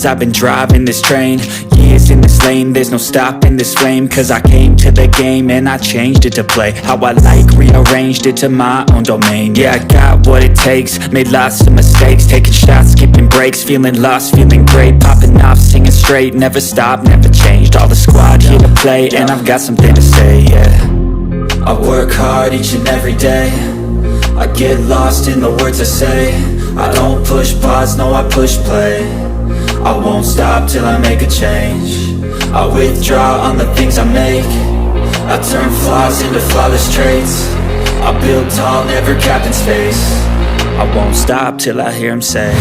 veins, I've been driving this train. Years in this lane, there's no stopping this flame. Cause I came to the game and I changed it to play how I like, rearranged it to my own domain. Yeah, I got what it takes, made lots of mistakes, taking shots, skipping breaks, feeling lost, feeling great, popping off, singing straight, never stopped, never changed. All the squad here to play, and I've got something to say, yeah. I work hard each and every day, I get lost in the words I say. I don't push pause, no I push play. I won't stop till I make a change. I withdraw on the things I make. I turn flaws into flawless traits. I build tall, never capped in space. I won't stop till I hear him say,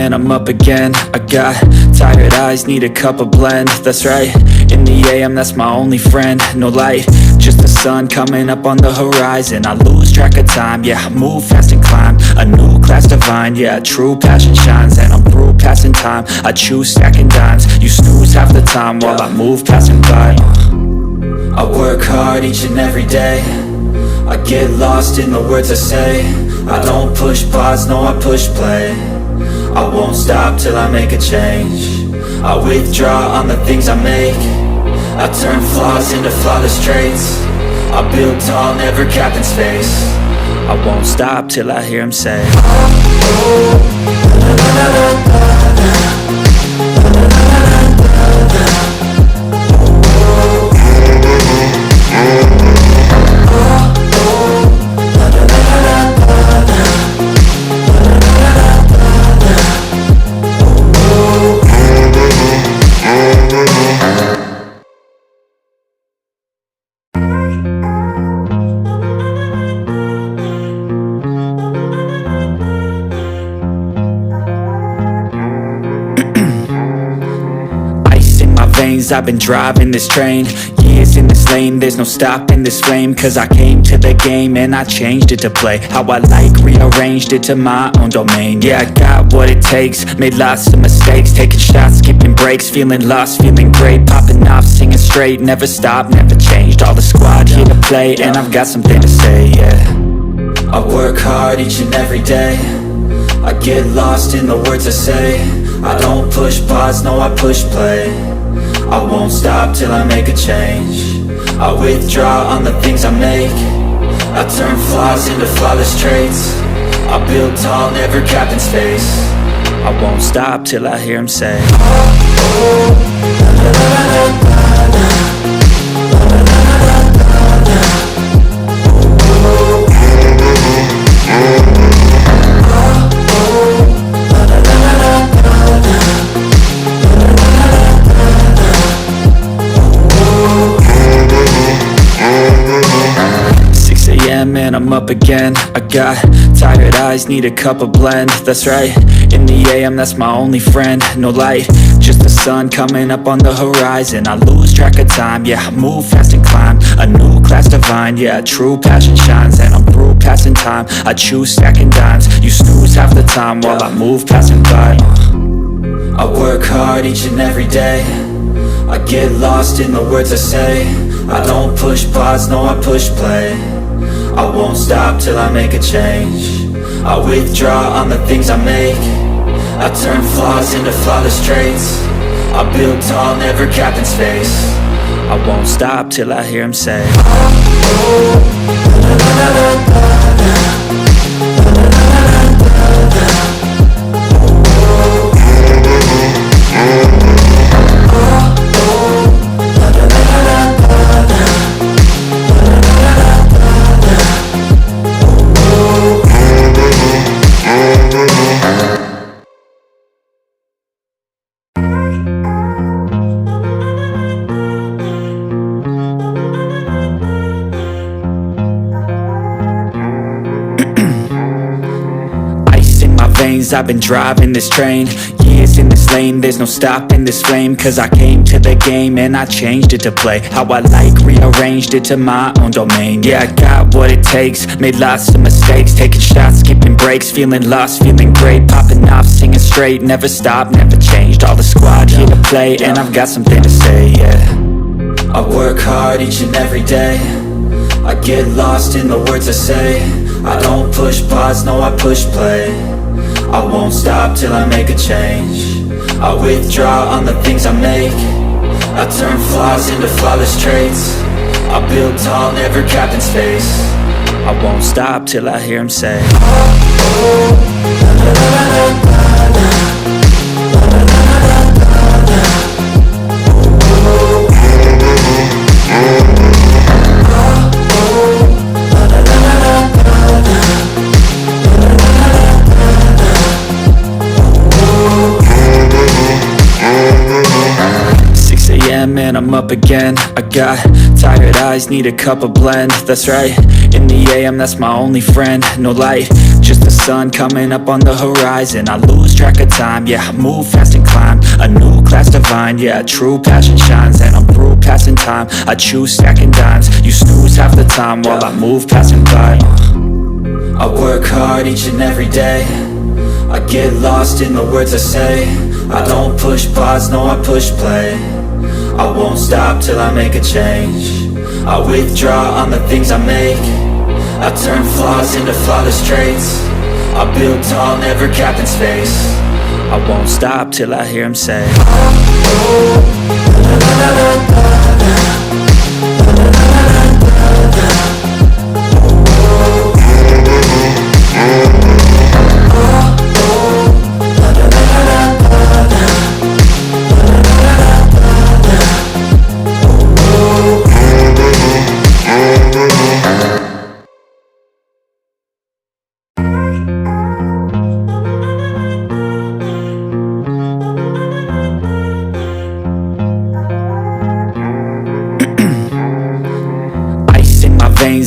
and I'm up again. I got tired eyes, need a cup of blend. That's right, in the AM, that's my only friend. No light, just the sun coming up on the horizon. I lose track of time, yeah, I move fast and climb a new class divine, yeah, true passion shines. And I'm through passing time, I choose stacking dimes. You snooze half the time while I move passing by. I work hard each and every day, I get lost in the words I say. I don't push pause, no I push play. I won't stop till I make a change. I withdraw on the things I make. I turn flaws into flawless traits. I build tall, never capped in space. I won't stop till I hear him say, I've been driving this train. Years in this lane, there's no stopping this flame. Cause I came to the game and I changed it to play how I like, rearranged it to my own domain. Yeah, I got what it takes, made lots of mistakes, taking shots, skipping breaks, feeling lost, feeling great, popping off, singing straight, never stopped, never changed. All the squad here to play, and I've got something to say, yeah. I work hard each and every day, I get lost in the words I say. I don't push pause, no I push play. I won't stop till I make a change. I withdraw on the things I make. I turn flaws into flawless traits. I build tall, never capped in space. I won't stop till I hear him say, and I'm up again. I got tired eyes, need a cup of blend. That's right, in the AM, that's my only friend. No light, just the sun coming up on the horizon. I lose track of time, yeah, I move fast and climb a new class divine, yeah, true passion shines. And I'm through passing time, I choose stacking dimes. You snooze half the time while I move passing by. I work hard each and every day, I get lost in the words I say. I don't push pause, no I push play. I won't stop till I make a change. I withdraw on the things I make. I turn flaws into flawless traits. I build tall, never capped in space. I won't stop till I hear him say, I've been driving this train. Years in this lane, there's no stopping this flame. Cause I came to the game and I changed it to play how I like, rearranged it to my own domain. Yeah, I got what it takes, made lots of mistakes, taking shots, skipping breaks, feeling lost, feeling great, popping off, singing straight, never stopped, never changed. All the squad here to play, and I've got something to say, yeah. I work hard each and every day, I get lost in the words I say. I don't push pause, no I push play. I won't stop till I make a change. I withdraw on the things I make. I turn flaws into flawless traits. I build tall, never capped in space. I won't stop till I hear him say, man, I'm up again. I got tired eyes, need a cup of blend. That's right, in the AM, that's my only friend. No light, just the sun coming up on the horizon. I lose track of time, yeah, I move fast and climb a new class divine, yeah, true passion shines. And I'm through passing time, I choose stacking dimes. You snooze half the time while I move passing by. I work hard each and every day, I get lost in the words I say. I don't push pause, no I push play. I won't stop till I make a change. I withdraw on the things I make. I turn flaws into flawless traits. I build tall, never capped in space. I won't stop till I hear him say,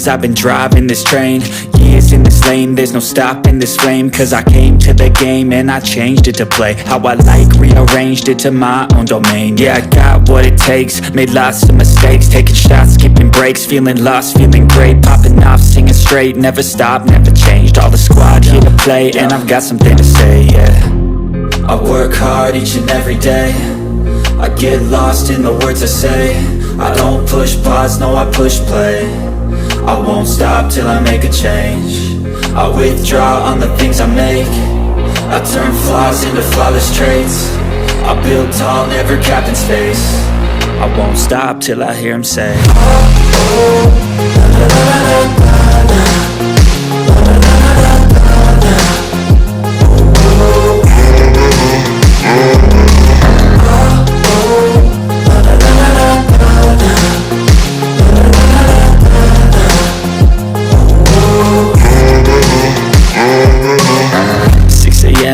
I've been driving this train, years in this lane, there's no stopping this flame. Cause I came to the game and I changed it to play how I like, rearranged it to my own domain. Yeah, I got what it takes, made lots of mistakes, taking shots, skipping breaks, feeling lost, feeling great, popping off, singing straight, never stopped, never changed. All the squad here to play, and I've got something to say, yeah. I work hard each and every day, I get lost in the words I say. I don't push pause, no I push play. I won't stop till I make a change. I withdraw on the things I make. I turn flaws into flawless traits. I build tall, never capped in space. I won't stop till I hear him say,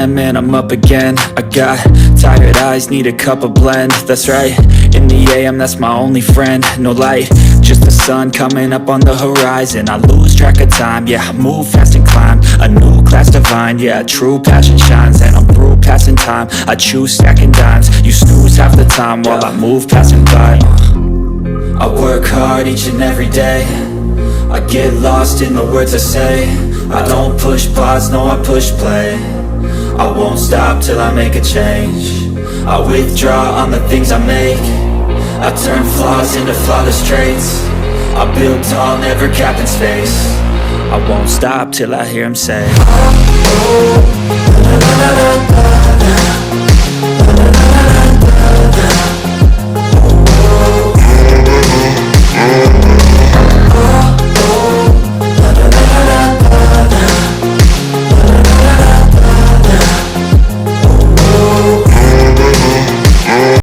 man, I'm up again. I got tired eyes, need a cup of blend. That's right, in the AM, that's my only friend. No light, just the sun coming up on the horizon. I lose track of time, yeah, I move fast and climb a new class divine, yeah, true passion shines. And I'm through passing time, I choose stacking dimes. You snooze half the time while I move passing by. I work hard each and every day, I get lost in the words I say. I don't push pause, no I push play. I won't stop till I make a change. I withdraw on the things I make. I turn flaws into flawless traits. I build tall, never capped in space. I won't stop till I hear him say,